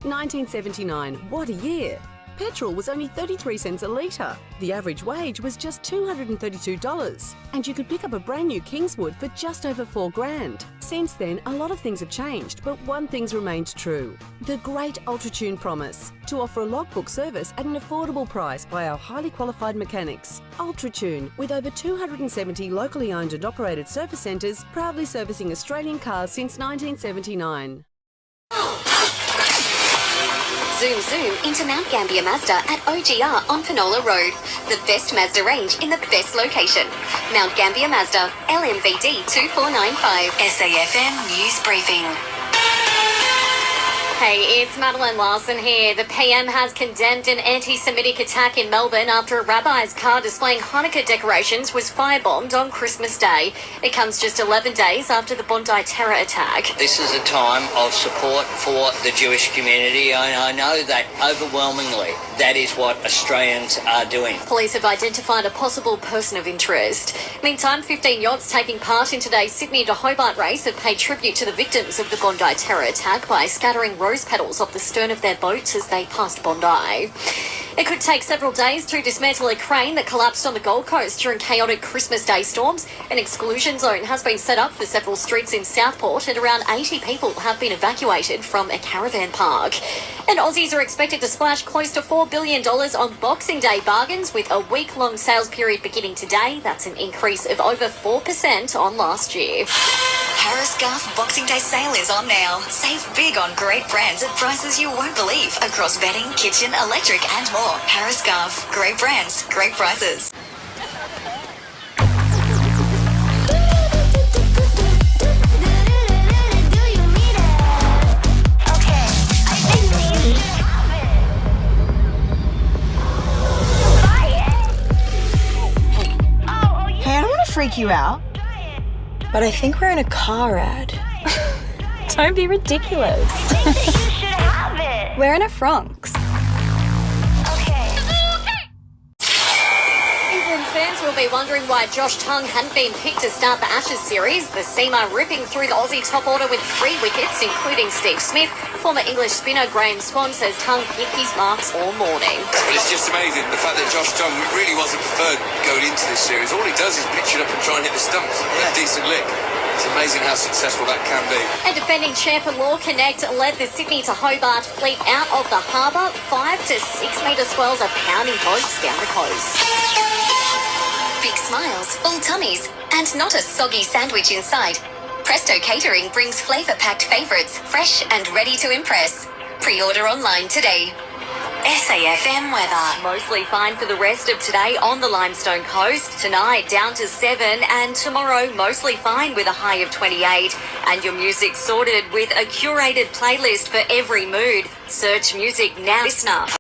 1979, what a year! Petrol was only 33 cents a litre. The average wage was just $232. And you could pick up a brand new Kingswood for just over $4,000. Since then, a lot of things have changed, but one thing's remained true. The great UltraTune promise, to offer a logbook service at an affordable price by our highly qualified mechanics. UltraTune, with over 270 locally owned and operated service centres, proudly servicing Australian cars since 1979. Zoom zoom into Mount Gambier Mazda at OGR on Penola Road. The best Mazda range in the best location. Mount Gambier Mazda, LMVD 2495. SAFM News Briefing. Hey, it's Madeline Larson here. The PM has condemned an anti-Semitic attack in Melbourne after a rabbi's car displaying Hanukkah decorations was firebombed on Christmas Day. It comes just 11 days after the Bondi terror attack. This is a time of support for the Jewish community, and I know that overwhelmingly that is what Australians are doing. Police have identified a possible person of interest. Meantime, 15 yachts taking part in today's Sydney to Hobart race have paid tribute to the victims of the Bondi terror attack by scattering rose petals off the stern of their boats as they passed Bondi. It could take several days to dismantle a crane that collapsed on the Gold Coast during chaotic Christmas Day storms. An exclusion zone has been set up for several streets in Southport, and around 80 people have been evacuated from a caravan park. And Aussies are expected to splash close to $4 billion on Boxing Day bargains, with a week-long sales period beginning today. That's an increase of over 4% on last year. Harris Guff Boxing Day sale is on now. Save big on great brands at prices you won't believe across bedding, kitchen, electric and more. Harris Guff, great brands, great prices. Hey, I don't want to freak you out, but I think we're in a car ad. Don't be ridiculous. I think that you should have it. We're in a Franks. England fans will be wondering why Josh Tongue hadn't been picked to start the Ashes series. The seamer ripping through the Aussie top order with 3 wickets, including Steve Smith. Former English spinner Graham Swan says Tongue hit his marks all morning. But it's just amazing, the fact that Josh Tongue really wasn't preferred going into this series. All he does is pitch it up and try and hit the stumps. A decent lick. It's amazing how successful that can be. And defending champion Law Connect led the Sydney to Hobart fleet out of the harbour. 5 to 6 metre swells are pounding boats down the coast. Big smiles, full tummies, and not a soggy sandwich inside. Presto Catering brings flavour-packed favourites, fresh and ready to impress. Pre-order online today. SAFM weather. Mostly fine for the rest of today on the Limestone coast. Tonight down to 7, and tomorrow mostly fine with a high of 28. And your music sorted with a curated playlist for every mood. Search Music Now, listener.